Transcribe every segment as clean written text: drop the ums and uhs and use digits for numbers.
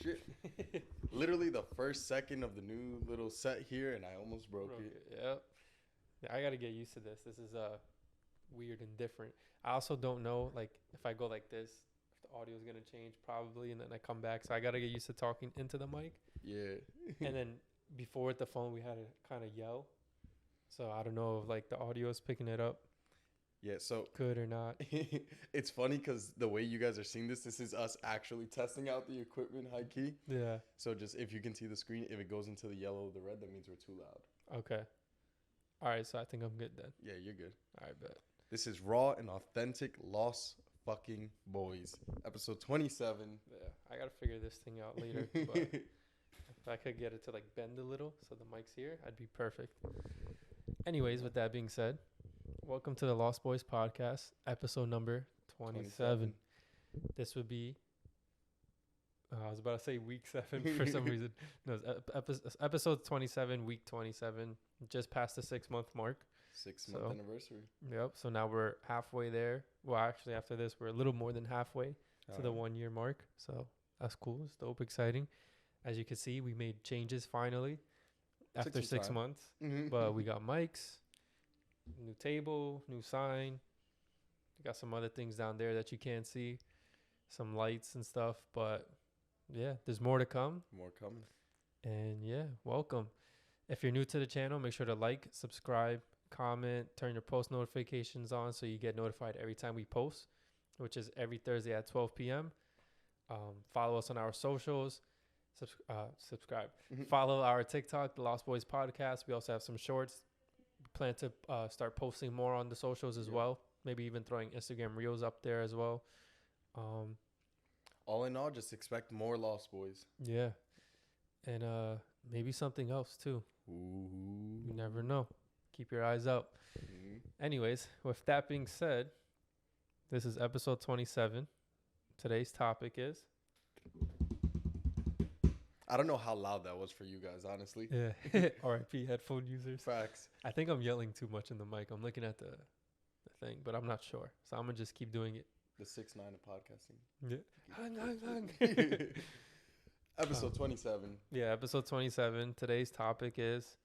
shit. Literally the first second of the new little set here, and I almost broke it. Yep. Yeah, I got to get used to this. This is weird and different. I also don't know, like, if I go like this, if the audio is going to change probably, and then I come back. So I got to get used to talking into the mic. Yeah. And then before with the phone, we had to kind of yell. So I don't know if, like, the audio is picking it up. Yeah, so good or not. It's funny because the way you guys are seeing this is us actually testing out the equipment high key. Yeah. So just if you can see the screen, if it goes into the yellow or the red, that means we're too loud. Okay. All right, so I think I'm good then. Yeah, you're good. All right, bet. This is raw and authentic Lost fucking Boys, episode 27. Yeah, I gotta figure this thing out later. But if I could get it to like bend a little so the mic's here, I'd be perfect. Anyways, with that being said, welcome to the Lost Boyz Podcast, episode number 27. This would be, I was about to say week 7 for some reason. No, it's episode 27, week 27, just past the 6-month mark. 6-month anniversary. Yep. So now we're halfway there. Well, actually, after this, we're a little more than halfway to the 1-year mark. So that's cool. It's dope, exciting. As you can see, we made changes finally after 6 months. Mm-hmm. But we got mics, new table, new sign. We got some other things down there that you can't see, some lights and stuff. But yeah, there's more to come. More coming. And yeah, welcome. If you're new to the channel, make sure to like, subscribe, comment, turn your post notifications on so you get notified every time we post, which is every Thursday at 12 p.m. Follow us on our socials. Subscribe. Follow our TikTok, the Lost Boyz Podcast. We also have some shorts. Plan to start posting more on the socials as well. Maybe even throwing Instagram Reels up there as well. All in all, just expect more Lost Boys. Yeah. And maybe something else too. Ooh. You never know. Keep your eyes out. Anyways, with that being said, this is episode 27. Today's topic is... I don't know how loud that was for you guys, honestly. Yeah. RIP headphone users. Facts. I think I'm yelling too much in the mic. I'm looking at the thing, but I'm not sure. So I'm going to just keep doing it. The 6ix9ine of podcasting. Yeah. Hang. Episode 27. Yeah, episode 27. Today's topic is...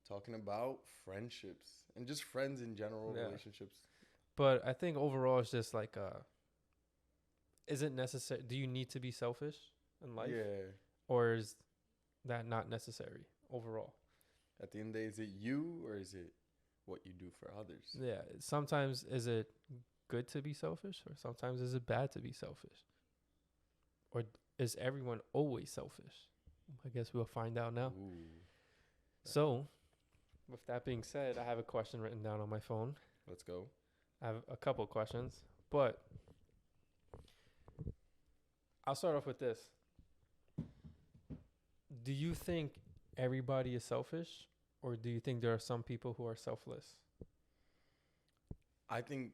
talking about friendships and just friends in general, relationships. But I think overall it's just like, is it necessary? Do you need to be selfish in life? Yeah. Or is that not necessary overall? At the end of the day, is it you or is it what you do for others? Yeah. Sometimes is it good to be selfish or sometimes is it bad to be selfish? Or is everyone always selfish? I guess we'll find out now. Ooh. So, with that being said, I have a question written down on my phone. Let's go. I have a couple questions, but I'll start off with this. Do you think everybody is selfish, or do you think there are some people who are selfless? I think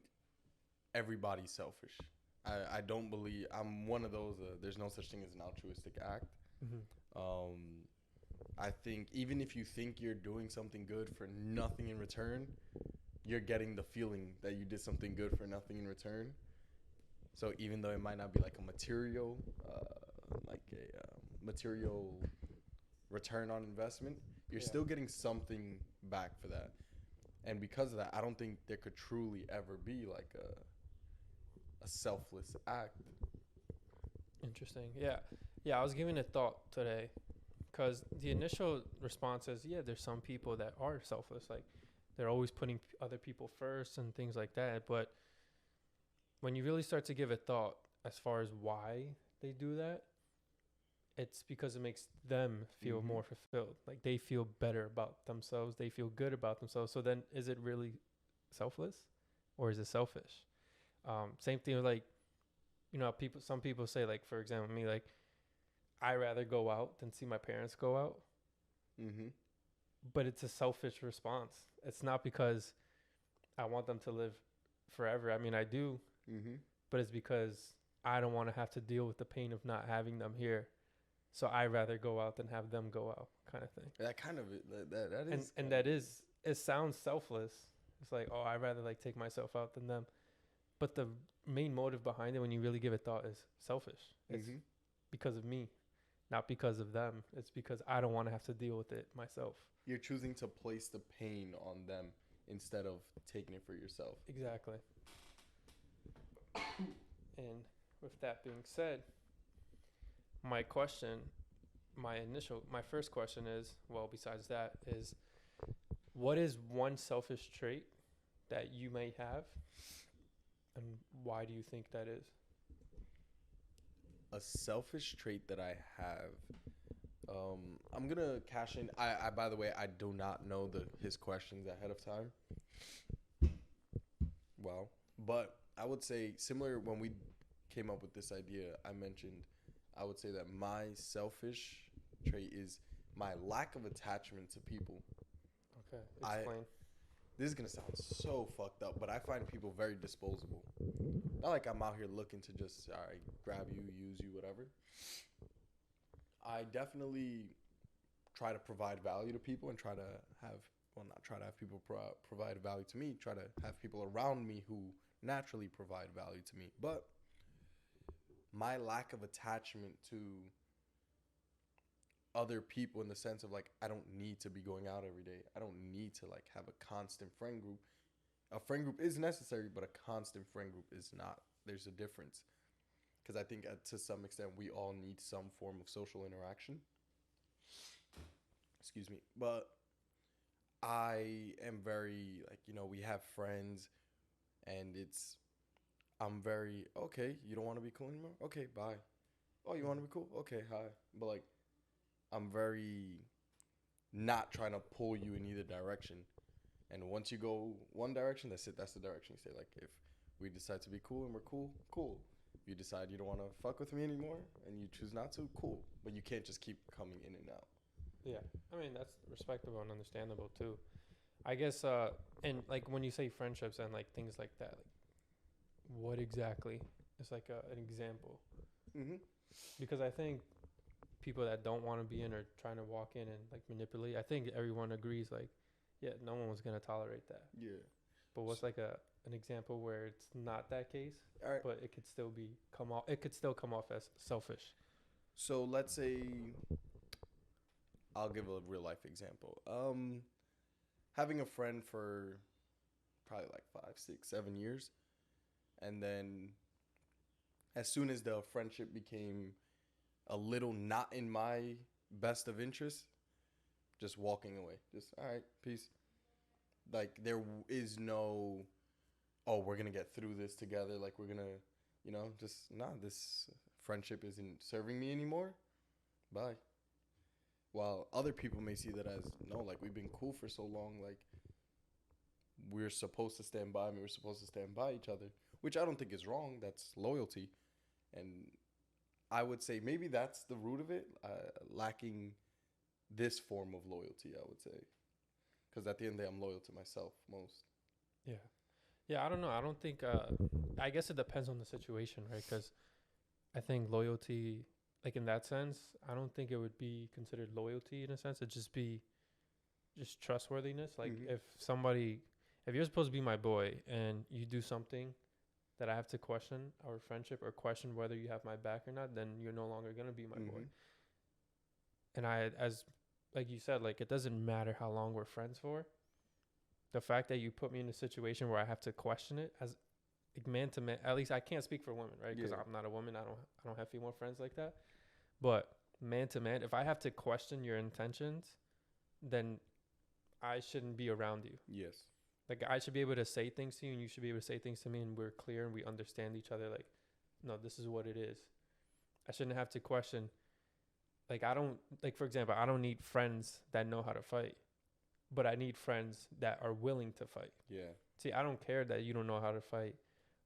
everybody's selfish. I don't believe I'm one of those. There's no such thing as an altruistic act. Mm-hmm. I think even if you think you're doing something good for nothing in return, you're getting the feeling that you did something good for nothing in return. So even though it might not be like a material return on investment, you're still getting something back for that. And because of that, I don't think there could truly ever be like a selfless act. Interesting. Yeah, I was giving it thought today. Because the initial response is, yeah, there's some people that are selfless. Like, they're always putting other people first and things like that. But when you really start to give it thought as far as why they do that, it's because it makes them feel more fulfilled. Like, they feel better about themselves. They feel good about themselves. So then is it really selfless or is it selfish? Same thing with, like, you know, some people say, like, for example, me, like, I rather go out than see my parents go out. Mm-hmm. But it's a selfish response. It's not because I want them to live forever. I mean, I do. Mm-hmm. But it's because I don't want to have to deal with the pain of not having them here. So I rather go out than have them go out, kind of thing. That kind of that is. And that is, it sounds selfless. It's like, oh, I'd rather like take myself out than them. But the main motive behind it, when you really give it thought, is selfish. It's because of me. not because of them. It's because I don't want to have to deal with it myself. You're choosing to place the pain on them instead of taking it for yourself. Exactly. And with that being said, my first question is, well, besides that, is what is one selfish trait that you may have, and why do you think that is? A selfish trait that I have. I'm gonna cash in. I by the way, I do not know his questions ahead of time. Well, but I would say similar when we came up with this idea. I would say that my selfish trait is my lack of attachment to people. Okay, explain. This is gonna sound so fucked up, but I find people very disposable. Not like I'm out here looking to just grab you, use you, whatever. I definitely try to provide value to people and try to have, well, not try to have people provide value to me. Try to have people around me who naturally provide value to me. But my lack of attachment to other people in the sense of like, I don't need to be going out every day. I don't need to like have a constant friend group. A friend group is necessary, but a constant friend group is not. There's a difference. Because I think to some extent we all need some form of social interaction. Excuse me. But I am very, like, we have friends and I'm very, okay, you don't want to be cool anymore? Okay, bye. Oh, you want to be cool? Okay, hi. But like, I'm very not trying to pull you in either direction. And once you go one direction, that's it. That's the direction you stay. Like, if we decide to be cool and we're cool, cool. If you decide you don't want to fuck with me anymore and you choose not to, cool. But you can't just keep coming in and out. Yeah, I mean, that's respectable and understandable too. I guess, and like when you say friendships and like things like that, like what exactly is like an example? Mm-hmm. Because I think people that don't want to be in or trying to walk in and like manipulate, I think everyone agrees like, yeah, no one was going to tolerate that. Yeah. But what's like an example where it's not that case, but it could still come off as selfish? So let's say, I'll give a real life example. Having a friend for probably like 5, 6, 7 years, and then as soon as the friendship became a little not in my best of interest, just walking away. Just, all right, peace. Like, there is no, oh, we're going to get through this together. Like, we're going to, just, this friendship isn't serving me anymore. Bye. While other people may see that as, no, like, we've been cool for so long. Like, we're supposed to stand by me. We're supposed to stand by each other, which I don't think is wrong. That's loyalty. And I would say maybe that's the root of it, lacking this form of loyalty, I would say. Because at the end of the day, I'm loyal to myself most. Yeah. Yeah, I don't know. I don't think, I guess it depends on the situation, right? Because I think loyalty, like in that sense, I don't think it would be considered loyalty in a sense. It'd just be just trustworthiness. Like if you're supposed to be my boy and you do something that I have to question our friendship or question whether you have my back or not, then you're no longer going to be my boy. And like you said, like, it doesn't matter how long we're friends for. The fact that you put me in a situation where I have to question it as like man to man, at least I can't speak for women, right? Because I'm not a woman. I don't have female friends like that. But man to man, if I have to question your intentions, then I shouldn't be around you. Yes. Like, I should be able to say things to you and you should be able to say things to me, and we're clear and we understand each other. Like, no, this is what it is. I shouldn't have to question. Like, for example, I don't need friends that know how to fight, but I need friends that are willing to fight. Yeah. See, I don't care that you don't know how to fight,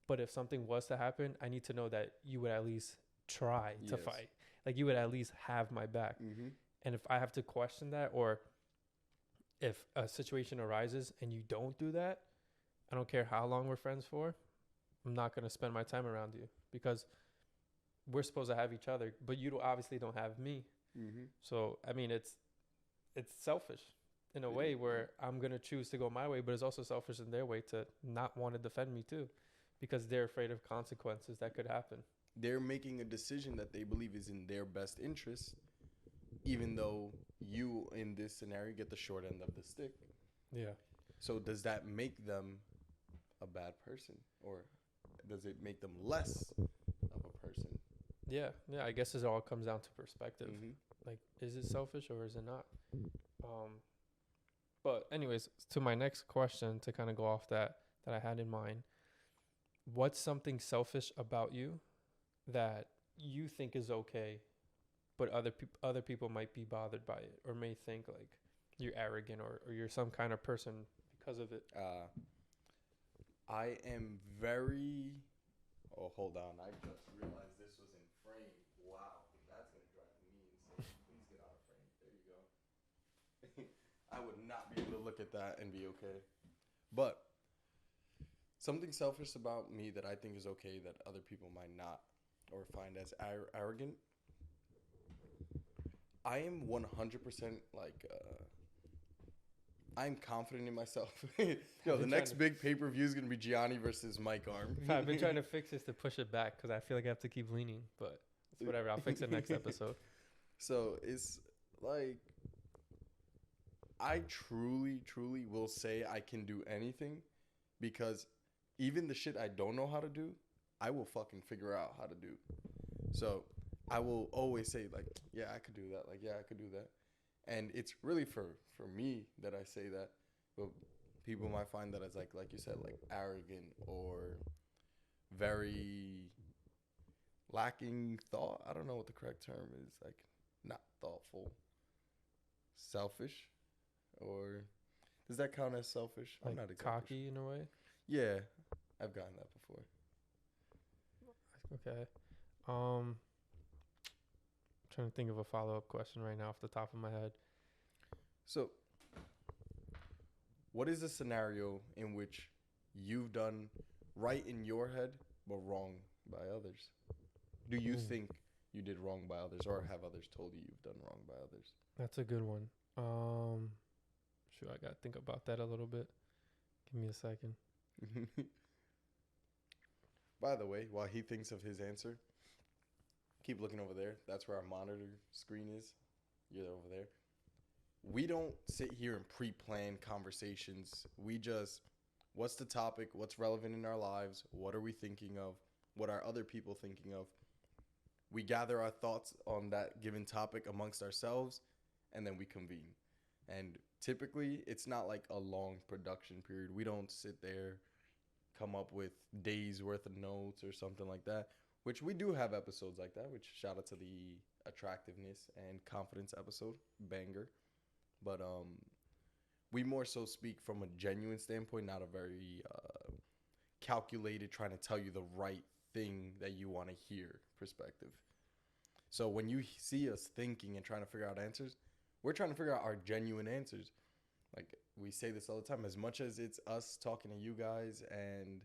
but if something was to happen, I need to know that you would at least try to fight. Like, you would at least have my back. Mm-hmm. And if I have to question that, or if a situation arises and you don't do that, I don't care how long we're friends for, I'm not going to spend my time around you, because we're supposed to have each other, but you obviously don't have me. Mm-hmm. So, I mean, it's selfish in a way where I'm going to choose to go my way, but it's also selfish in their way to not want to defend me too, because they're afraid of consequences that could happen. They're making a decision that they believe is in their best interest, even though you in this scenario get the short end of the stick. Yeah. So does that make them a bad person, or does it make them less of a person? Yeah. Yeah. I guess it all comes down to perspective. Mm-hmm. Like, is it selfish or is it not? But anyways, to my next question, to kind of go off that I had in mind, what's something selfish about you that you think is okay, but other people might be bothered by it, or may think like you're arrogant, or you're some kind of person because of it? I am very. Oh, hold on! I just realized this was in frame. Wow, that's gonna drive me insane. Please get out of frame. There you go. I would not be able to look at that and be okay. But something selfish about me that I think is okay that other people might not, or find as arrogant. I am 100% like. I'm confident in myself. Yo, the next big pay-per-view is going to be Gianni versus Mike Arm. I've been trying to fix this to push it back because I feel like I have to keep leaning, but it's whatever. I'll fix it next episode. So it's like, I truly will say I can do anything, because even the shit I don't know how to do, I will fucking figure out how to do. So I will always say like, yeah, I could do that. Like, yeah, I could do that. And it's really for me that I say that, but people might find that as like you said, like arrogant or very lacking thought. I don't know what the correct term is. Like, not thoughtful, selfish, or does that count as selfish? Like I'm not exactly cocky in a way. Yeah, I've gotten that before. Okay. Trying to think of a follow-up question right now off the top of my head. So, what is a scenario in which you've done right in your head but wrong by others? Do you think you did wrong by others, or have others told you you've done wrong by others? That's a good one. Shoot, I gotta think about that a little bit. Give me a second. By the way, while he thinks of his answer, keep looking over there. That's where our monitor screen is. You're over there. We don't sit here and pre-plan conversations. We just, what's the topic? What's relevant in our lives? What are we thinking of? What are other people thinking of? We gather our thoughts on that given topic amongst ourselves, and then we convene. And typically, it's not like a long production period. We don't sit there, come up with days worth of notes or something like that, which we do have episodes like that, which shout out to the attractiveness and confidence episode, banger. But we more so speak from a genuine standpoint, not a very calculated, trying to tell you the right thing that you want to hear perspective. So when you see us thinking and trying to figure out answers, we're trying to figure out our genuine answers. Like, we say this all the time. As much as it's us talking to you guys and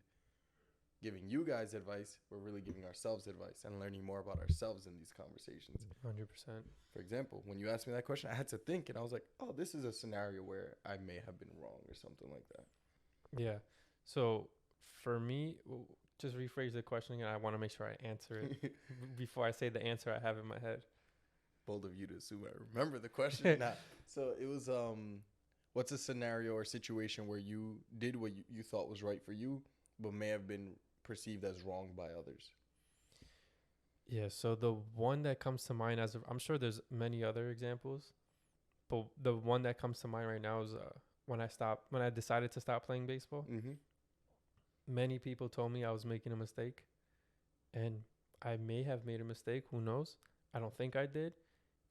giving you guys advice, we're really giving ourselves advice and learning more about ourselves in these conversations. 100%. For example, when you asked me that question, I had to think, and I was like, oh, this is a scenario where I may have been wrong or something like that. Yeah. So for me, just rephrase the question again. I want to make sure I answer it before I say the answer I have in my head. Bold of you to assume I remember the question. Nah. So it was, what's a scenario or situation where you did what you thought was right for you, but may have been perceived as wrong by others? Yeah, so the one that comes to mind, I'm sure there's many other examples, but the one that comes to mind right now is when I decided to stop playing baseball. Mm-hmm. Many people told me I was making a mistake, and I may have made a mistake. Who knows? I don't think I did.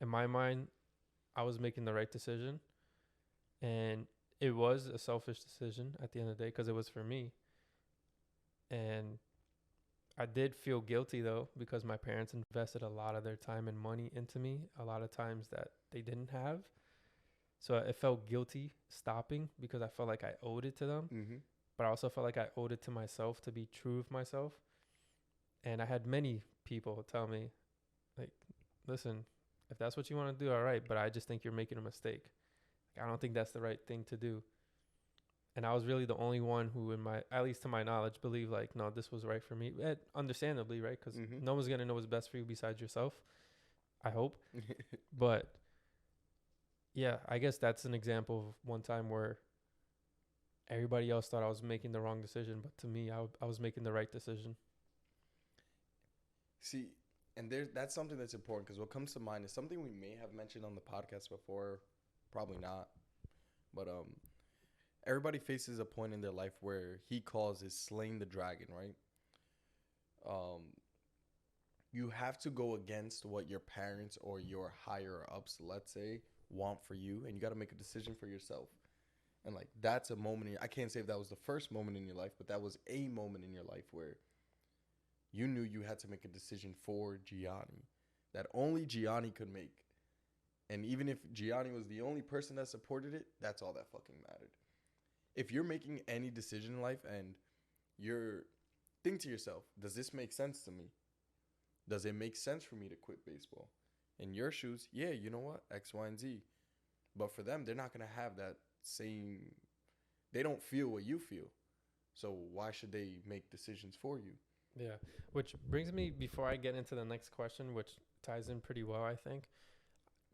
In my mind, I was making the right decision, and it was a selfish decision at the end of the day because it was for me. And I did feel guilty, though, because my parents invested a lot of their time and money into me, a lot of times that they didn't have. So it felt guilty stopping because I felt like I owed it to them. Mm-hmm. But I also felt like I owed it to myself to be true with myself. And I had many people tell me, like, listen, if that's what you want to do, all right, but I just think you're making a mistake. Like, I don't think that's the right thing to do. And I was really the only one who, at least to my knowledge, believed like, no, this was right for me. Understandably, right? Because no one's going to know what's best for you besides yourself, I hope. But yeah, I guess that's an example of one time where everybody else thought I was making the wrong decision, but to me, I was making the right decision. See, and that's something that's important because what comes to mind is something we may have mentioned on the podcast before, probably not, but everybody faces a point in their life where he calls is slaying the dragon, right? Um, you have to go against what your parents or your higher ups, let's say, want for you, and you got to make a decision for yourself. And like that's a moment. I can't say if that was the first moment in your life, but that was a moment in your life where you knew you had to make a decision for Gianni that only Gianni could make. And even if Gianni was the only person that supported it, that's all that fucking mattered. If you're making any decision in life and you're think to yourself, does this make sense to me? Does it make sense for me to quit baseball? In your shoes, yeah, you know what? X, Y, and Z. But for them, they're not going to have that same, they don't feel what you feel. So why should they make decisions for you? Yeah, which brings me, before I get into the next question, which ties in pretty well, I think.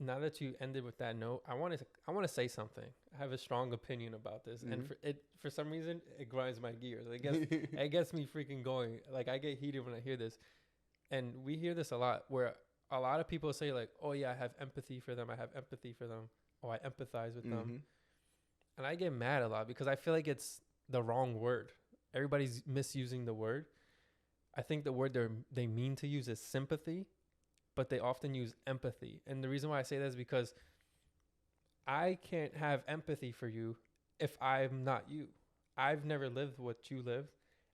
Now that you ended with that note, I want to say something. I have a strong opinion about this, and for some reason it grinds my gears. It gets me freaking going. Like I get heated when I hear this, and we hear this a lot, where a lot of people say like, "Oh yeah, I have empathy for them. I have empathy for them. Oh, I empathize with them," and I get mad a lot because I feel like it's the wrong word. Everybody's misusing the word. I think the word they mean to use is sympathy, but they often use empathy. And the reason why I say that is because I can't have empathy for you if I'm not you. I've never lived what you lived.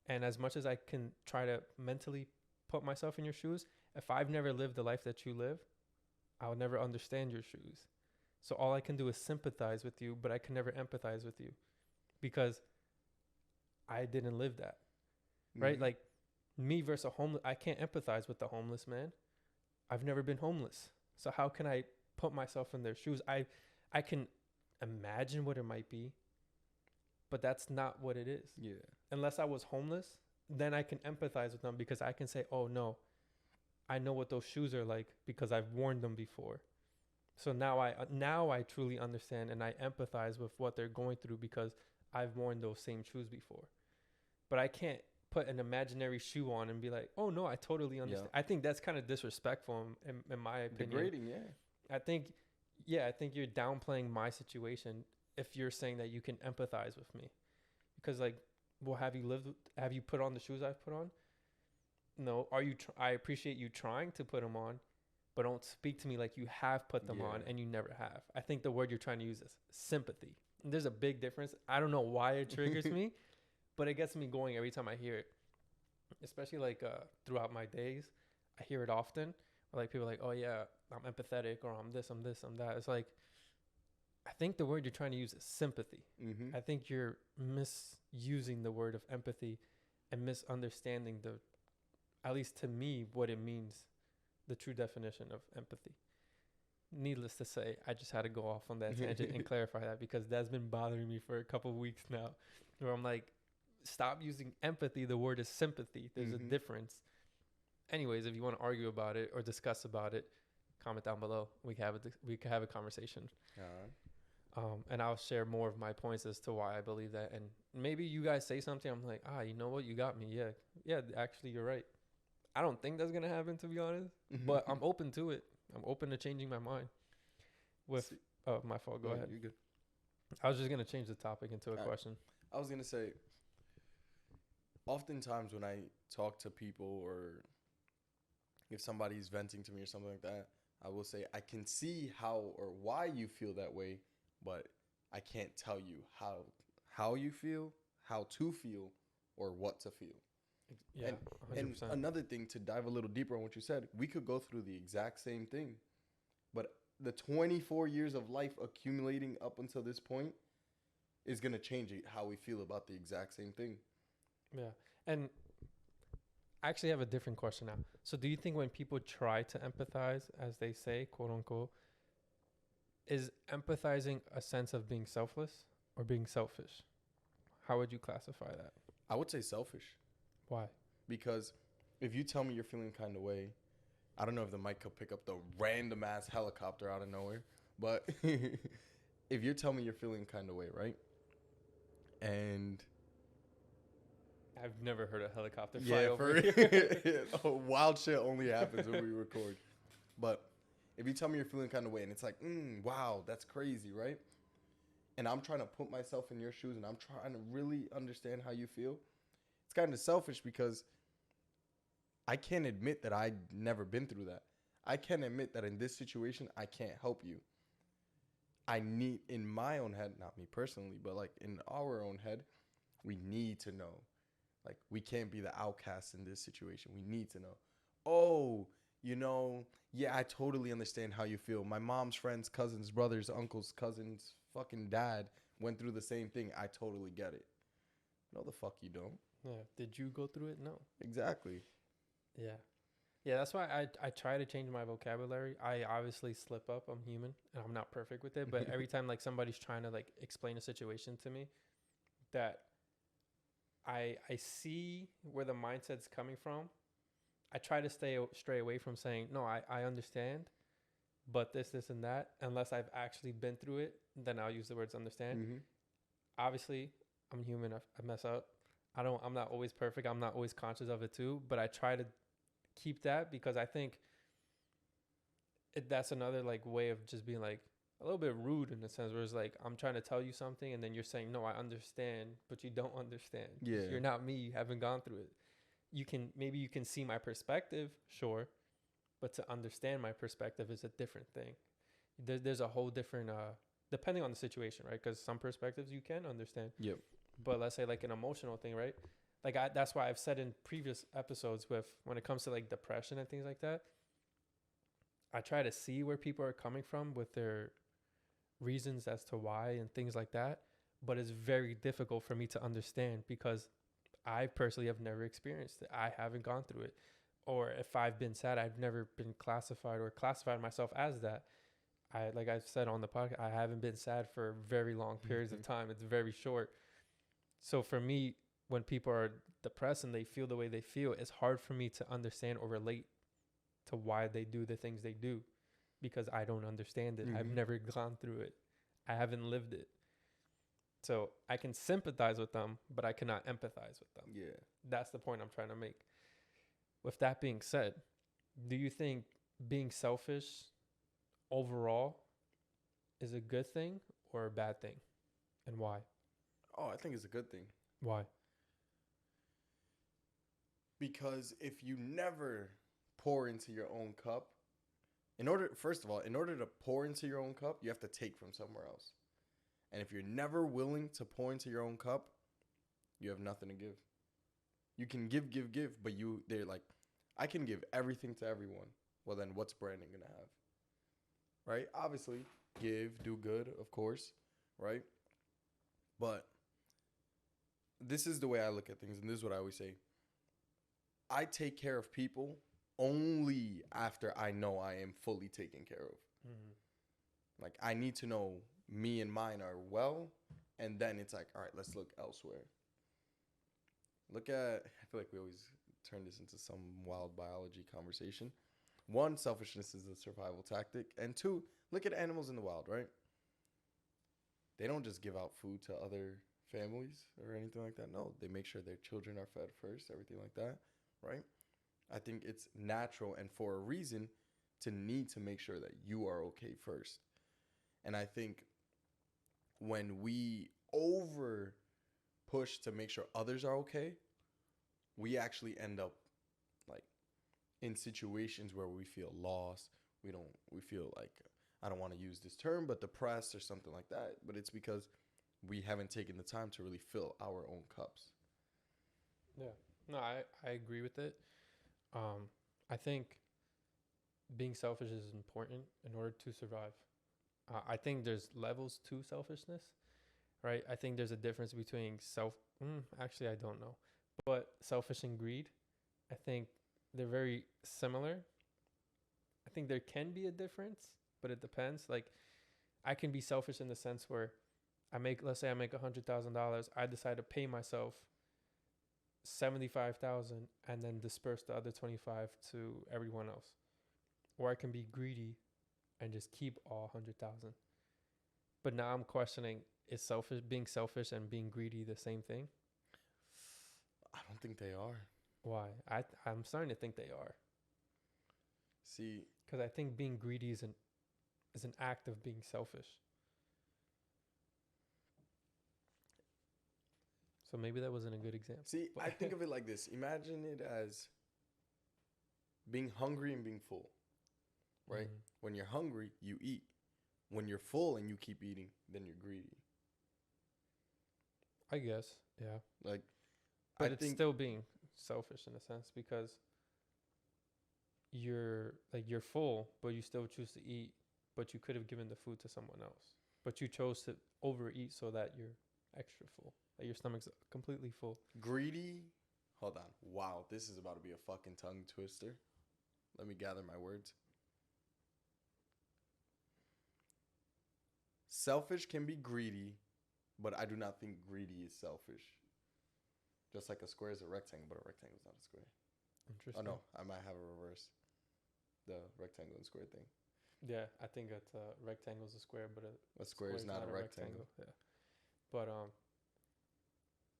And as much as I can try to mentally put myself in your shoes, if I've never lived the life that you live, I'll never understand your shoes. So all I can do is sympathize with you, but I can never empathize with you because I didn't live that. Right? Like me versus a homeless, I can't empathize with the homeless man. I've never been homeless. So how can I put myself in their shoes? I can imagine what it might be, but that's not what it is. Yeah. Unless I was homeless, then I can empathize with them because I can say, oh no, I know what those shoes are like because I've worn them before. So now I truly understand and I empathize with what they're going through because I've worn those same shoes before. But I can't put an imaginary shoe on and be like, oh no, I totally understand. Yeah. I think that's kind of disrespectful in my opinion. Degrading, yeah. I think you're downplaying my situation if you're saying that you can empathize with me. Because like, well, have you put on the shoes I've put on? No. I appreciate you trying to put them on, but don't speak to me like you have put them on and you never have. I think the word you're trying to use is sympathy. And there's a big difference. I don't know why it triggers me. But it gets me going every time I hear it, especially like throughout my days. I hear it often. Like people are like, oh yeah, I'm empathetic or I'm this, I'm that. It's like, I think the word you're trying to use is sympathy. I think you're misusing the word of empathy and misunderstanding at least to me, what it means, the true definition of empathy. Needless to say, I just had to go off on that tangent and clarify that because that's been bothering me for a couple of weeks now where I'm like, stop using empathy. The word is sympathy. There's a difference. Anyways, if you want to argue about it or discuss about it, comment down below. We can have a conversation. And I'll share more of my points as to why I believe that. And maybe you guys say something. I'm like, you know what? You got me. Yeah. Actually, you're right. I don't think that's gonna happen, to be honest. But I'm open to it. I'm open to changing my mind. My fault. Go ahead. You're good. I was just gonna change the topic into a question. I was gonna say, oftentimes when I talk to people or if somebody's venting to me or something like that, I will say, I can see how or why you feel that way, but I can't tell you how you feel, how to feel, or what to feel. Yeah, and another thing, to dive a little deeper on what you said, we could go through the exact same thing, but the 24 years of life accumulating up until this point is going to change how we feel about the exact same thing. Yeah. And I actually have a different question now. So do you think when people try to empathize, as they say, quote unquote, is empathizing a sense of being selfless or being selfish? How would you classify that? I would say selfish. Why? Because if you tell me you're feeling kind of way, I don't know if the mic could pick up the random ass helicopter out of nowhere, But if you're telling me you're feeling kind of way, right? And I've never heard a helicopter fly yeah, over for here. wild shit only happens when we record. But if you tell me you're feeling kind of way, and it's like, wow, that's crazy, right? And I'm trying to put myself in your shoes, and I'm trying to really understand how you feel. It's kind of selfish because I can't admit that I've never been through that. I can't admit that in this situation, I can't help you. I need, in my own head, not me personally, but like in our own head, we need to know. Like, we can't be the outcast in this situation. We need to know. Oh, yeah, I totally understand how you feel. My mom's friends, cousins, brothers, uncles, cousins, fucking dad went through the same thing. I totally get it. No, the fuck you don't. Yeah. Did you go through it? No. Exactly. Yeah. Yeah, that's why I try to change my vocabulary. I obviously slip up. I'm human and I'm not perfect with it. But every time like somebody's trying to like explain a situation to me, that I see where the mindset's coming from. I try to stray away from saying, no, I understand, but this, and that, unless I've actually been through it, then I'll use the words understand. Mm-hmm. Obviously, I'm human. I mess up. I'm not always perfect. I'm not always conscious of it too, but I try to keep that because I think that's another like way of just being like a little bit rude in a sense where it's like I'm trying to tell you something and then you're saying no, I understand, but you don't understand. Yeah. You're not me. You haven't gone through it. Maybe you can see my perspective, sure, but to understand my perspective is a different thing. There's a whole different depending on the situation, right? Because some perspectives you can understand. Yep. But let's say like an emotional thing, right? Like that's why I've said in previous episodes with when it comes to like depression and things like that, I try to see where people are coming from with their reasons as to why and things like that. But it's very difficult for me to understand because I personally have never experienced it. I haven't gone through it. Or if I've been sad, I've never been classified myself as that. Like I've said on the podcast, I haven't been sad for very long periods of time. It's very short. So for me, when people are depressed and they feel the way they feel, it's hard for me to understand or relate to why they do the things they do because I don't understand it. Mm-hmm. I've never gone through it. I haven't lived it. So I can sympathize with them, but I cannot empathize with them. Yeah. That's the point I'm trying to make. With that being said, do you think being selfish overall is a good thing or a bad thing? And why? Oh, I think it's a good thing. Why? Because if you never pour into your own cup, first of all, in order to pour into your own cup, you have to take from somewhere else. And if you're never willing to pour into your own cup, you have nothing to give. You can give, but they're like, I can give everything to everyone. Well, then what's Brandon going to have? Right? Obviously, give, do good, of course, right? But this is the way I look at things, and this is what I always say. I take care of people only after I know I am fully taken care of. Mm-hmm. Like, I need to know me and mine are well, and then it's like, all right, let's look elsewhere. I feel like we always turn this into some wild biology conversation. One, selfishness is a survival tactic. And two, look at animals in the wild, right? They don't just give out food to other families or anything like that. No, they make sure their children are fed first, everything like that, right? I think it's natural and for a reason to need to make sure that you are okay first. And I think when we over push to make sure others are okay, we actually end up like in situations where we feel lost. We feel like, I don't want to use this term, but depressed or something like that. But it's because we haven't taken the time to really fill our own cups. Yeah, no, I agree with it. I think being selfish is important in order to survive. I think there's levels to selfishness, right? I think there's a difference between actually, I don't know. But selfish and greed, I think they're very similar. I think there can be a difference, but it depends. Like, I can be selfish in the sense where let's say I make $100,000. I decide to pay myself $75,000 and then disperse the other 25 to everyone else. Or I can be greedy and just keep all 100,000. But now I'm questioning, is being selfish and being greedy the same thing? I don't think they are. Why? I'm starting to think they are. See, because I think being greedy is an act of being selfish. So maybe that wasn't a good example. See, I think of it like this. Imagine it as being hungry and being full, right? Mm. When you're hungry, you eat. When you're full and you keep eating, then you're greedy. I guess, yeah. Like, but it's still being selfish in a sense, because you're full, but you still choose to eat, but you could have given the food to someone else. But you chose to overeat so that you're extra full, that your stomach's completely full. Greedy. Hold on. Wow, this is about to be a fucking tongue twister. Let me gather my words. Selfish can be greedy, but I do not think greedy is selfish. Just like a square is a rectangle, but a rectangle is not a square. Interesting. Oh, no. I might have a reverse. The rectangle and square thing. Yeah, I think a rectangle is a square, but a square is not a rectangle. Yeah. But,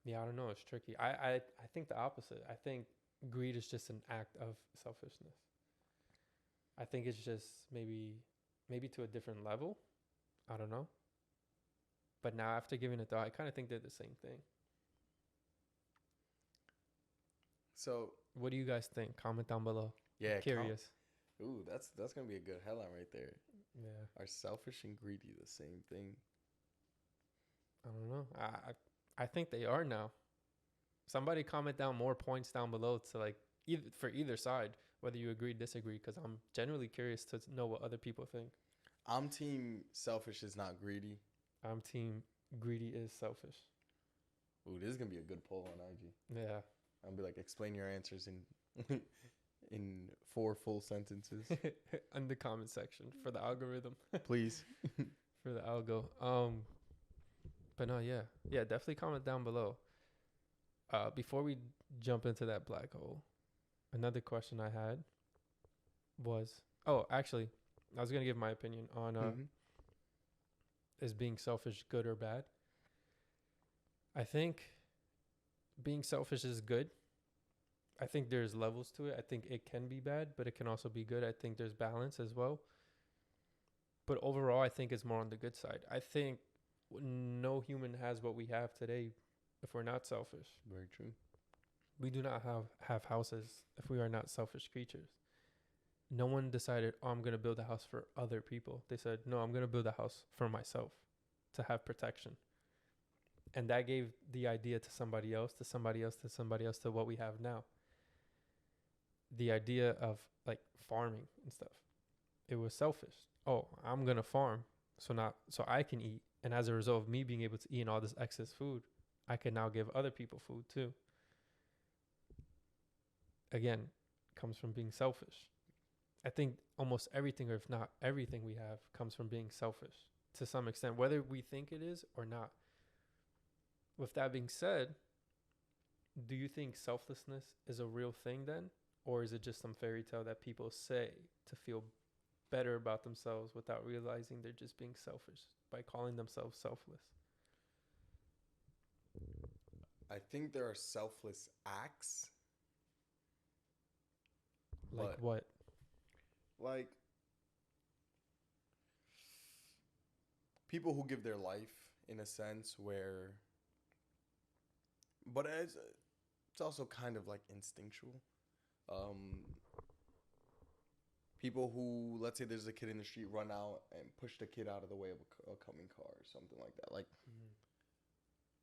yeah, I don't know. It's tricky. I think the opposite. I think greed is just an act of selfishness. I think it's just maybe to a different level. I don't know. But now after giving it thought, I kind of think they're the same thing. So, what do you guys think? Comment down below. Yeah, I'm curious. Ooh, that's gonna be a good headline right there. Yeah. Are selfish and greedy the same thing? I don't know. I think they are now. Somebody comment down more points down below to like for either side, whether you agree, disagree, because I'm genuinely curious to know what other people think. I'm team selfish is not greedy. I'm team greedy is selfish. Ooh, this is gonna be a good poll on IG. Yeah. I'll be like, explain your answers in in 4 full sentences. In the comment section for the algorithm. Please. For the algo. But no, yeah. Yeah, definitely comment down below. Before we jump into that black hole, another question I had was, actually, I was going to give my opinion on is being selfish good or bad? I think being selfish is good. I think there's levels to it. I think it can be bad, but it can also be good. I think there's balance as well. But overall, I think it's more on the good side. I think no human has what we have today if we're not selfish. Very true. We do not have houses if we are not selfish creatures. No one decided, I'm going to build a house for other people. They said, no, I'm going to build a house for myself to have protection. And that gave the idea to somebody else, to somebody else, to somebody else, to what we have now. The idea of like farming and stuff. It was selfish. Oh, I'm going to farm so I can eat. And as a result of me being able to eat all this excess food, I can now give other people food too. Again, comes from being selfish. I think almost everything, or if not everything we have, comes from being selfish to some extent, whether we think it is or not. With that being said, do you think selflessness is a real thing then? Or is it just some fairy tale that people say to feel better about themselves without realizing they're just being selfish by calling themselves selfless? I think there are selfless acts. Like what? Like people who give their life in a sense where, but it's also kind of like instinctual. People who, let's say there's a kid in the street, run out and push the kid out of the way of a coming car or something like that. Like,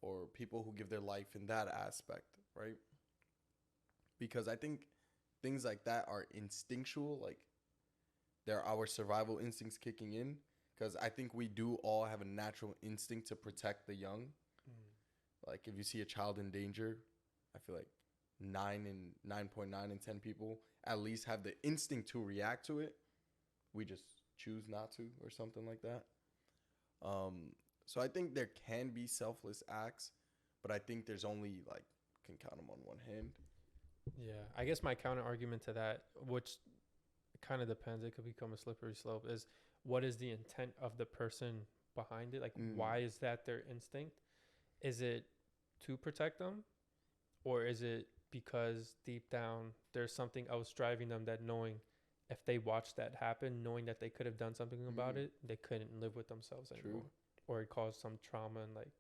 or people who give their life in that aspect, right? Because I think things like that are instinctual, like they're our survival instincts kicking in. Because I think we do all have a natural instinct to protect the young. Like if you see a child in danger, I feel like 9.9 in 10 people at least have the instinct to react to it. We just choose not to, or something like that. So I think there can be selfless acts, but I think there's only like can count them on one hand. Yeah, I guess my counter argument to that, which it kind of depends. It could become a slippery slope. Is what is the intent of the person behind it? Like, why is that their instinct? Is it to protect them, or is it because deep down there's something else driving them, that knowing if they watched that happen, knowing that they could have done something about it, they couldn't live with themselves anymore, or it caused some trauma and like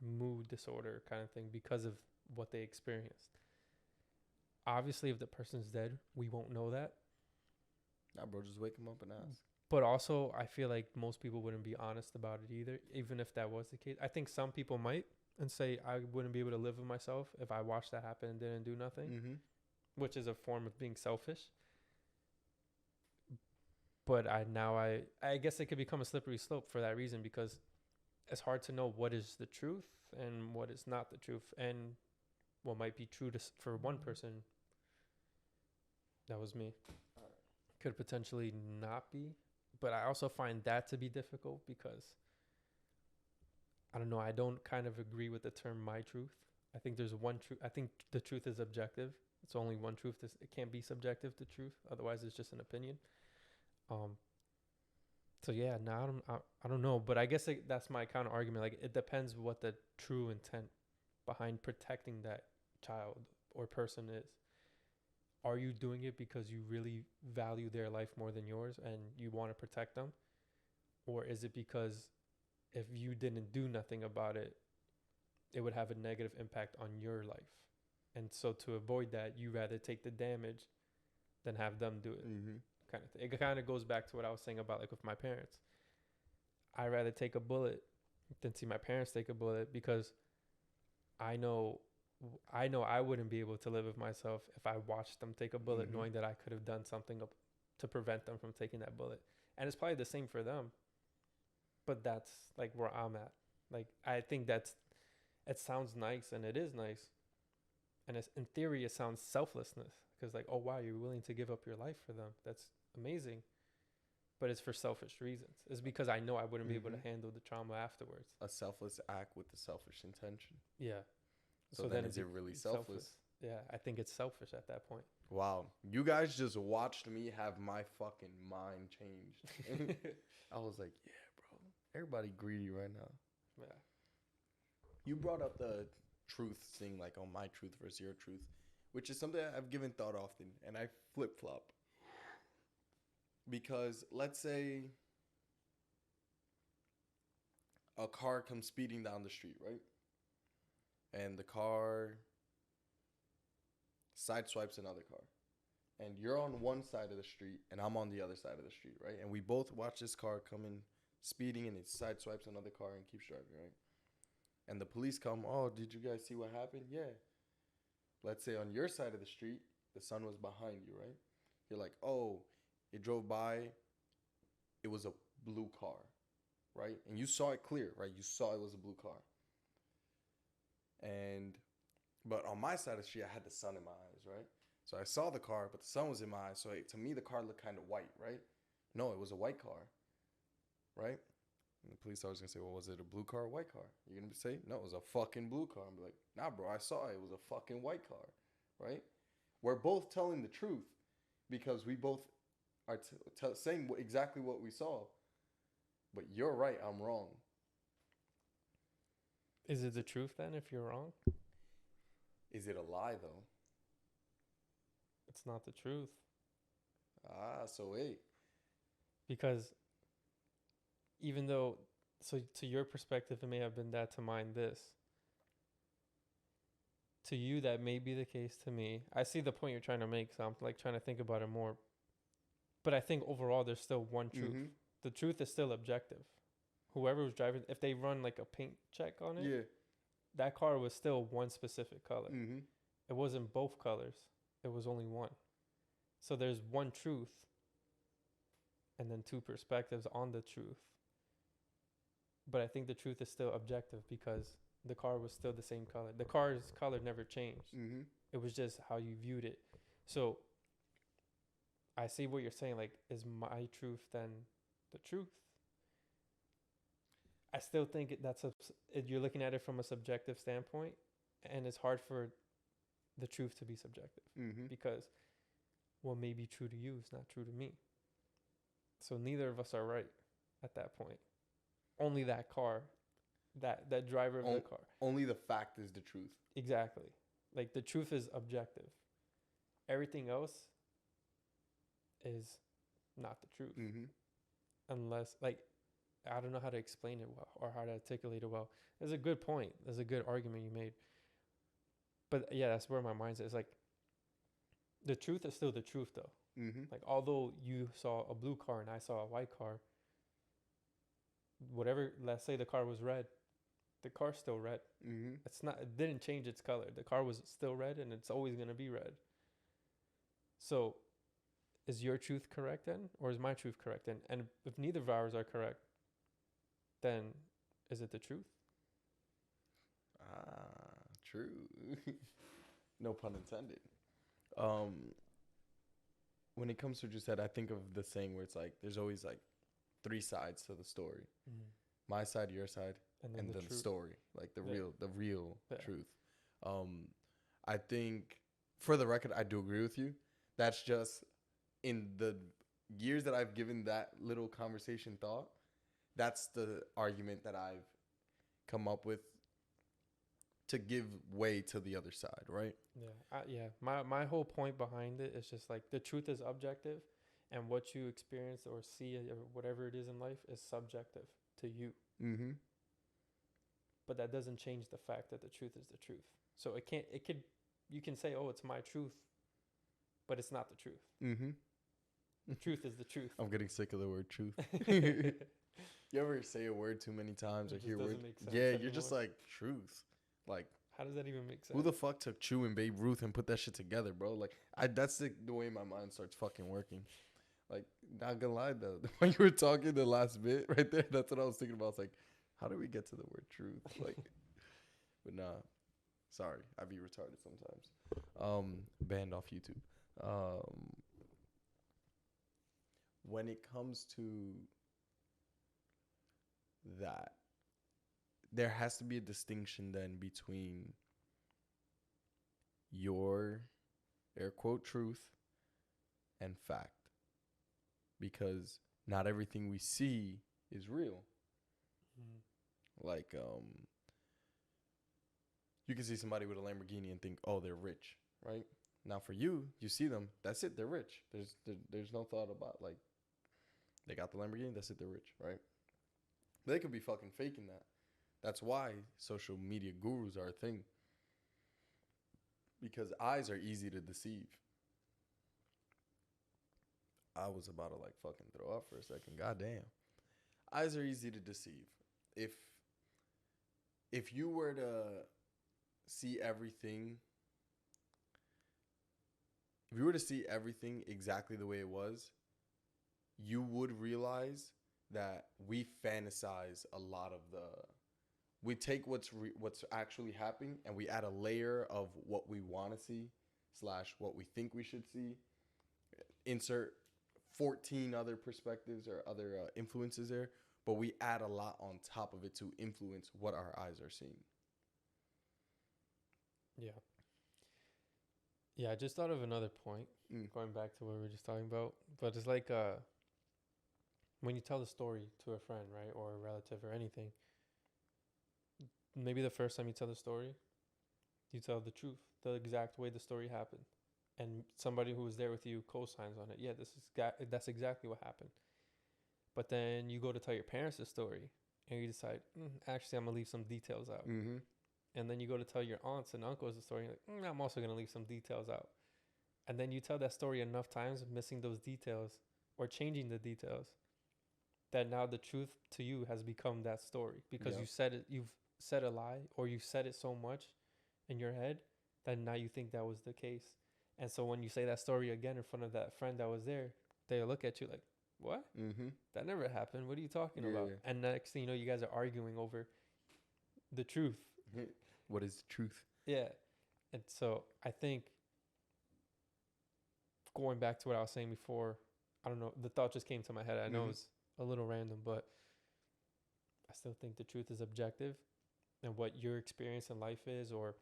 mood disorder kind of thing because of what they experienced. Obviously, if the person's dead, we won't know that. Nah, bro, just wake them up and ask. But also, I feel like most people wouldn't be honest about it either, even if that was the case. I think some people might and say, I wouldn't be able to live with myself if I watched that happen and didn't do nothing, which is a form of being selfish. But I guess it could become a slippery slope for that reason, because it's hard to know what is the truth and what is not the truth. And what might be true for one person, that was me, could potentially not be. But I also find that to be difficult because, I don't know, I don't kind of agree with the term my truth. I think there's one truth. I think the truth is objective. It's only one truth. It can't be subjective to truth. Otherwise, it's just an opinion. So yeah, now I don't know, but I guess that's my counter argument. Like, it depends what the true intent behind protecting that child or person is. Are you doing it because you really value their life more than yours and you want to protect them? Or is it because if you didn't do nothing about it, it would have a negative impact on your life? And so to avoid that, you rather take the damage than have them do it. Kind of thing. It kind of goes back to what I was saying about, like, with my parents. I'd rather take a bullet than see my parents take a bullet, because I know I wouldn't be able to live with myself if I watched them take a bullet, knowing that I could have done something to prevent them from taking that bullet. And it's probably the same for them. But that's like where I'm at. Like, I think it sounds nice, and it is nice. And in theory, it sounds selflessness, because like, oh wow, you're willing to give up your life for them. That's amazing. But it's for selfish reasons. It's because I know I wouldn't be able to handle the trauma afterwards. A selfless act with a selfish intention. Yeah. So then is it really selfless? Yeah, I think it's selfish at that point. Wow. You guys just watched me have my fucking mind changed. I was like, yeah, bro. Everybody greedy right now. Yeah. You brought up the truth thing, like, on my truth versus your truth, which is something I've given thought often, and I flip-flop. Because let's say a car comes speeding down the street, right? And the car sideswipes another car. And you're on one side of the street, and I'm on the other side of the street, right? And we both watch this car coming speeding, and it sideswipes another car and keeps driving, right? And the police come, oh, did you guys see what happened? Yeah. Let's say on your side of the street, the sun was behind you, right? You're like, oh, it drove by, it was a blue car, right? And you saw it clear, right? You saw it was a blue car. But on my side of the street, I had the sun in my eyes, right? So I saw the car, but the sun was in my eyes. So to me, the car looked kind of white, right? No, it was a white car, right? And the police officer's going to say, well, was it a blue car or a white car? You're going to say, no, it was a fucking blue car. I'm like, nah, bro, I saw it. It was a fucking white car, right? We're both telling the truth because we both are saying exactly what we saw. But you're right, I'm wrong. Is it the truth then if you're wrong? Is it a lie, though? It's not the truth. So wait. Because even though, so to your perspective, it may have been that, to mine this. To you, that may be the case. To me, I see the point you're trying to make, so I'm like trying to think about it more. But I think overall, there's still one truth. Mm-hmm. The truth is still objective. Whoever was driving, if they run like a paint check on it, that car was still one specific color. Mm-hmm. It wasn't both colors. It was only one. So there's one truth and then two perspectives on the truth. But I think the truth is still objective because the car was still the same color. The car's color never changed. Mm-hmm. It was just how you viewed it. So I see what you're saying. Like, is my truth then the truth? I still think you're looking at it from a subjective standpoint, and it's hard for the truth to be subjective. Mm-hmm. Because what may be true to you is not true to me. So neither of us are right at that point. Only that car, that driver of the car. Only the fact is the truth. Exactly. Like the truth is objective. Everything else is not the truth. Mm-hmm. Unless, like, I don't know how to explain it well or how to articulate it well. There's a good point. There's a good argument you made. But yeah, that's where my mindset is. Like, the truth is still the truth, though. Mm-hmm. Like, although you saw a blue car and I saw a white car, whatever, let's say the car was red, the car's still red. Mm-hmm. It didn't change its color. The car was still red and it's always going to be red. So is your truth correct then? Or is my truth correct then? And if neither of ours are correct, then is it the truth? True. No pun intended. When it comes to what you said, I think of the saying where it's like, there's always like 3 sides to the story. Mm-hmm. My side, your side, and then the truth. story, like the real Yeah. truth. I think, for the record, I do agree with you. That's just in the years that I've given that little conversation thought, that's the argument that I've come up with to give way to the other side, right? Yeah. My whole point behind it is just like the truth is objective, and what you experience or see or whatever it is in life is subjective to you. Mm-hmm. But that doesn't change the fact that the truth is the truth. So you can say, oh, it's my truth, but it's not the truth. Mm-hmm. The truth is the truth. I'm getting sick of the word truth. You ever say a word too many times or hear words? Yeah, anymore. you're just like, truth. Like, how does that even make sense? who the fuck took Chew and Babe Ruth and put that shit together, bro? Like, that's the way my mind starts fucking working. Like, not gonna lie though, when you were talking the last bit right there, that's what I was thinking about. It's like, how do we get to the word truth? Like, but nah, sorry, I be retarded sometimes. Banned off YouTube. When it comes to that, there has to be a distinction then between your air quote truth and fact, because not everything we see is real. Like, you can see somebody with a Lamborghini and think, oh, they're rich, right? Now for you, you see them, that's it, they're rich. There's no thought about, like, they got the Lamborghini, that's it, they're rich, right? They could be fucking faking that. That's why social media gurus are a thing. Because eyes are easy to deceive. I was about to, like, fucking throw up for a second. Goddamn. Eyes are easy to deceive. If you were to see everything, exactly the way it was, you would realize that we fantasize a lot of we take what's actually happening and we add a layer of what we want to see / what we think we should see. Insert 14 other perspectives or other influences there, but we add a lot on top of it to influence what our eyes are seeing. Yeah, I just thought of another point, going back to what we were just talking about. But it's like when you tell a story to a friend, right, or a relative or anything, maybe the first time you tell the story, you tell the truth, the exact way the story happened. And somebody who was there with you co-signs on it. Yeah, that's exactly what happened. But then you go to tell your parents the story, and you decide, actually, I'm going to leave some details out. Mm-hmm. And then you go to tell your aunts and uncles the story, and you're like, I'm also going to leave some details out. And then you tell that story enough times, missing those details or changing the details, that now the truth to you has become that story. Because you've said a lie, or you said it so much in your head that now you think that was the case. And so when you say that story again in front of that friend that was there, they look at you like, what? Mm-hmm. That never happened. What are you talking about? Yeah. And next thing you know, you guys are arguing over the truth. What is the truth? Yeah. And so I think, going back to what I was saying before, I don't know, the thought just came to my head. I know it's a little random, but I still think the truth is objective. And what your experience in life is, or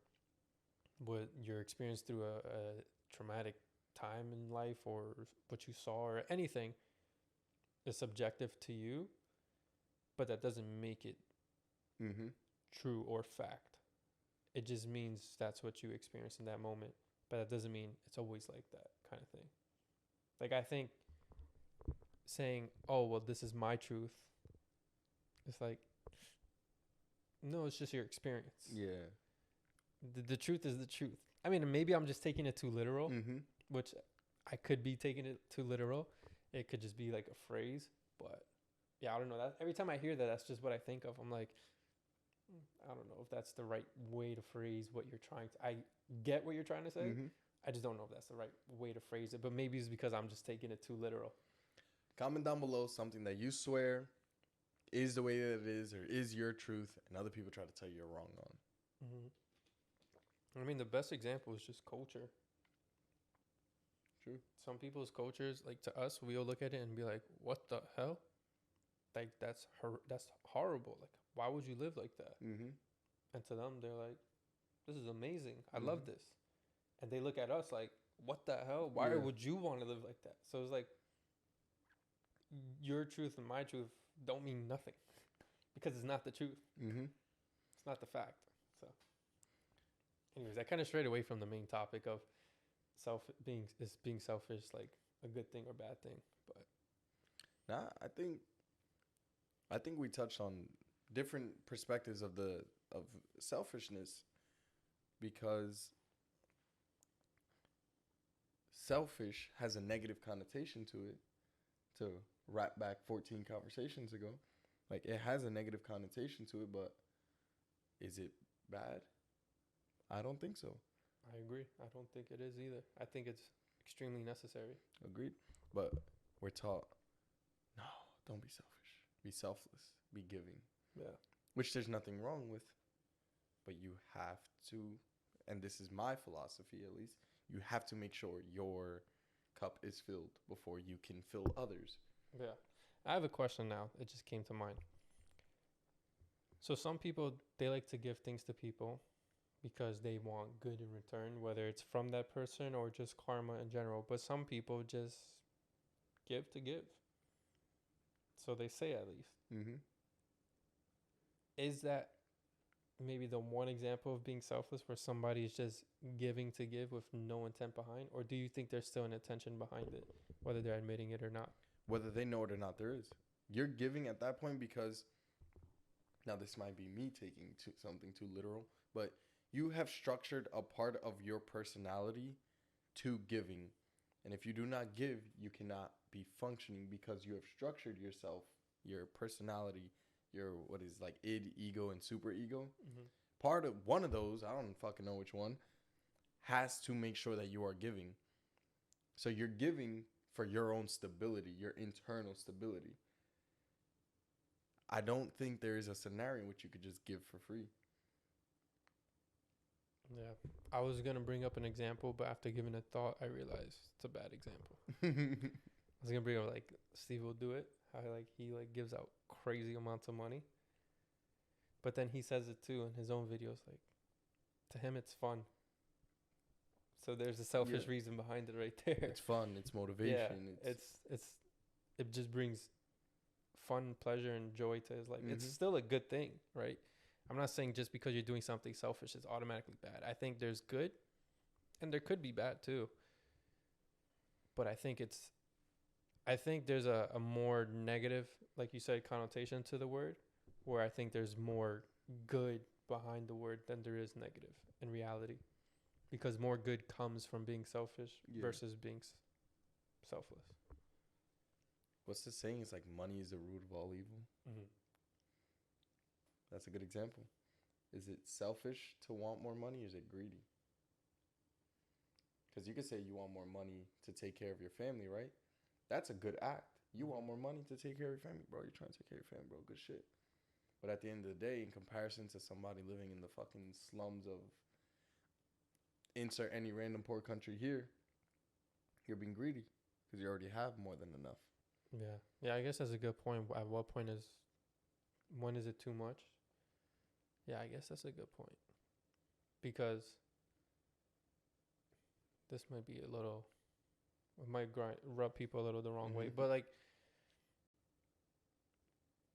what your experience through a traumatic time in life or what you saw or anything is subjective to you, but that doesn't make it true or fact. It just means that's what you experience in that moment, but that doesn't mean it's always like that kind of thing. Like, I think saying, oh, well, this is my truth, it's like, no, it's just your experience. Yeah. The truth is the truth. I mean, maybe I'm just taking it too literal, which I could be taking it too literal. It could just be like a phrase, but yeah, I don't know. That every time I hear that, that's just what I think of. I'm like, I don't know if that's the right way to phrase what you're trying to. I get what you're trying to say. I just don't know if that's the right way to phrase it. But maybe it's because I'm just taking it too literal. Comment down below something that you swear is the way that it is or is your truth, and other people try to tell you you're wrong on. I mean, the best example is just culture. True. Some people's cultures, like to us, we'll look at it and be like, what the hell? Like, that's horrible. Like, why would you live like that? And to them, they're like, this is amazing. I love this. And they look at us like, what the hell? Why would you want to live like that? So it's like, your truth and my truth don't mean nothing because it's not the truth. It's not the fact. So anyways, I kind of strayed away from the main topic of being selfish like a good thing or bad thing. But nah, I think we touched on different perspectives of selfishness, because selfish has a negative connotation to it. To wrap back 14 conversations ago, like, it has a negative connotation to it, but is it bad? I don't think so. I agree. I don't think it is either. I think it's extremely necessary. Agreed. But we're taught, no, don't be selfish. Be selfless. Be giving. Yeah. Which there's nothing wrong with. But you have to, and this is my philosophy at least, you have to make sure your cup is filled before you can fill others. Yeah. I have a question now. It just came to mind. So some people, they like to give things to people because they want good in return, whether it's from that person or just karma in general. But some people just give to give. So they say, at least. Is that maybe the one example of being selfless, where somebody is just giving to give with no intent behind? Or do you think there's still an intention behind it, whether they're admitting it or not? Whether they know it or not, there is. You're giving at that point because, now this might be me taking something too literal, but you have structured a part of your personality to giving. And if you do not give, you cannot be functioning, because you have structured yourself, your personality, your id, ego, and super ego. Part of one of those, I don't fucking know which one, has to make sure that you are giving. So you're giving for your own stability, your internal stability. I don't think there is a scenario in which you could just give for free. Yeah. I was going to bring up an example, but after giving a thought, I realized it's a bad example. I was going to bring up, like, Steve will do it. How, like, he, like, gives out crazy amounts of money. But then he says it, too, in his own videos. Like, to him, it's fun. So there's a selfish reason behind it right there. It's fun. It's motivation. Yeah, it just brings fun, pleasure, and joy to his life. It's still a good thing, right? I'm not saying just because you're doing something selfish, it's automatically bad. I think there's good, and there could be bad too. But I think there's a more negative, like you said, connotation to the word, where I think there's more good behind the word than there is negative in reality. Because more good comes from being selfish versus being selfless. What's the saying? It's like, money is the root of all evil. That's a good example. Is it selfish to want more money, or is it greedy? Because you could say you want more money to take care of your family, right? That's a good act. You want more money to take care of your family, bro. You're trying to take care of your family, bro. Good shit. But at the end of the day, in comparison to somebody living in the fucking slums of insert any random poor country here, you're being greedy because you already have more than enough. Yeah. Yeah, I guess that's a good point. At what point when is it too much? Yeah, I guess that's a good point. Because this might be a little It might rub people a little the wrong way, Mhm. but like,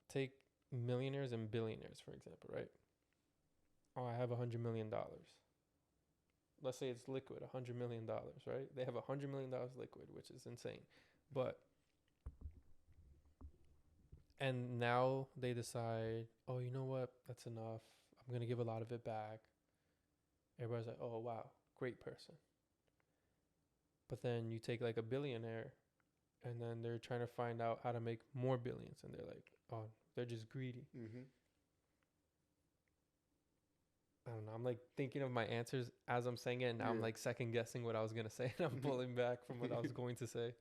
take millionaires and billionaires for example, right? Oh, I have $100 million. Let's say it's liquid, $100 million, right? They have $100 million liquid, which is insane. But and now they decide, oh, you know what? That's enough. I'm gonna give a lot of it back. Everybody's like, oh wow, great person. But then you take like a billionaire, and then they're trying to find out how to make more billions, and they're like, oh, they're just greedy. Mhm. I don't know. I'm like thinking of my answers as I'm saying it, and now I'm Yeah. like second guessing what I was gonna say, and I'm pulling back from what I was going to say.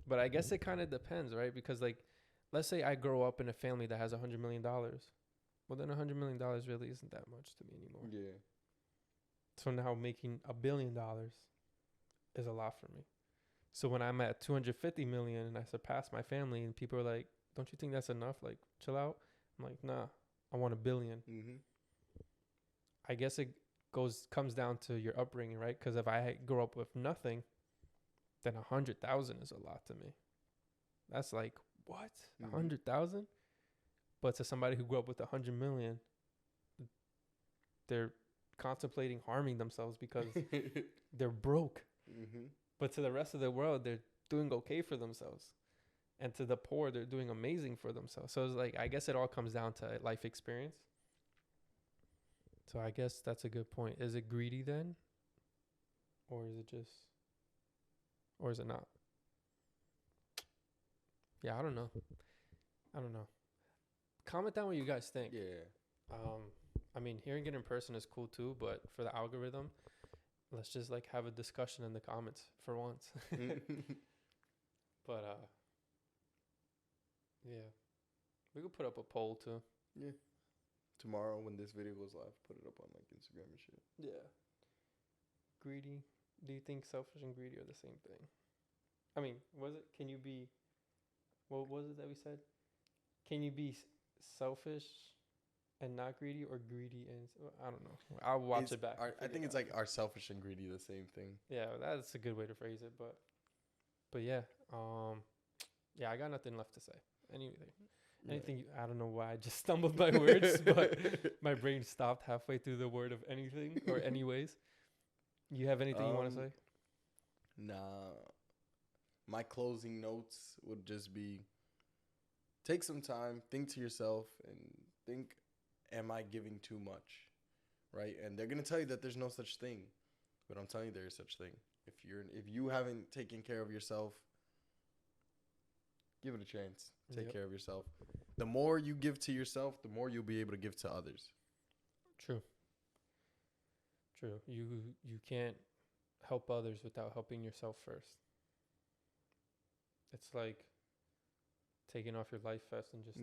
But I guess it kind of depends, right? Because like, let's say I grow up in a family that has $100 million. Well, then $100 million really isn't that much to me anymore. Yeah. So now making $1 billion is a lot for me. So when I'm at 250 million and I surpass my family, and people are like, "Don't you think that's enough? Like, chill out." I'm like, "Nah, I want $1 billion." Mhm. I guess it comes down to your upbringing, right? Because if I grow up with nothing, then 100,000 is a lot to me. That's like what, Mhm. 100,000? But to somebody who grew up with 100 million, they're contemplating harming themselves because they're broke. Mhm. But to the rest of the world, they're doing okay for themselves. And to the poor, they're doing amazing for themselves. So it's like, I guess it all comes down to life experience. So I guess that's a good point. Is it greedy then? Or is it not? Yeah, I don't know. Comment down what you guys think. Yeah. I mean, hearing it in person is cool too, but for the algorithm, let's just like have a discussion in the comments for once. But yeah, we could put up a poll too. Yeah. Tomorrow when this video goes live, put it up on like Instagram and shit. Yeah. Greedy. Do you think selfish and greedy are the same thing? I mean, can you be, what was it that we said? Can you be selfish and not greedy, or greedy and, I don't know. I'll watch it back. I think it's like, are selfish and greedy the same thing? Yeah, that's a good way to phrase it, but yeah. Yeah, I got nothing left to say. Anything, I don't know why I just stumbled my words, but my brain stopped halfway through the word of anything or anyways. You have anything you want to say? Nah. My closing notes would just be, take some time, think to yourself, and think, am I giving too much? Right? And they're going to tell you that there's no such thing. But I'm telling you there is such thing. If you haven't taken care of yourself, give it a chance. Take care of yourself. The more you give to yourself, the more you'll be able to give to others. True. You can't help others without helping yourself first. It's like taking off your life vest and just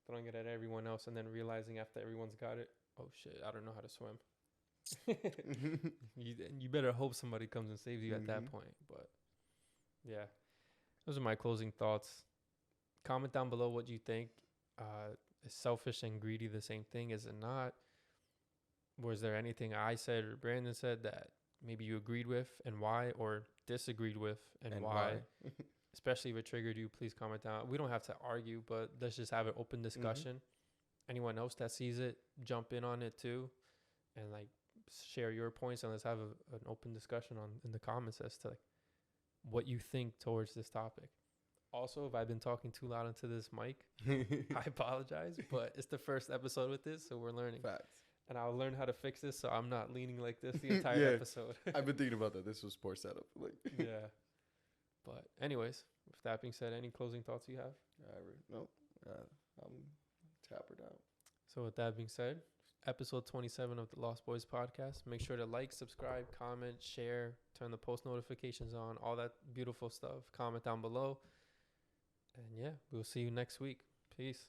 throwing it at everyone else, and then realizing after everyone's got it, oh shit, I don't know how to swim. You better hope somebody comes and saves you at that point. But yeah, those are my closing thoughts. Comment down below what you think. Is selfish and greedy the same thing? Is it not? Was there anything I said or Brandon said that maybe you agreed with, and why, or disagreed with, and why? Especially if it triggered you, please comment down. We don't have to argue, but let's just have an open discussion. Anyone else that sees it, jump in on it too, and like share your points, and let's have an open discussion in the comments as to like what you think towards this topic. Also, if I've been talking too loud into this mic, I apologize, but it's the first episode with this, so we're learning. Facts. And I'll learn how to fix this so I'm not leaning like this the entire episode. I've been thinking about that. This was poor setup. Yeah. But anyways, with that being said, any closing thoughts you have? Nope. I'm tapered out. So with that being said, episode 27 of the Lost Boyz Podcast. Make sure to like, subscribe, comment, share, turn the post notifications on, all that beautiful stuff. Comment down below. And yeah, we'll see you next week. Peace.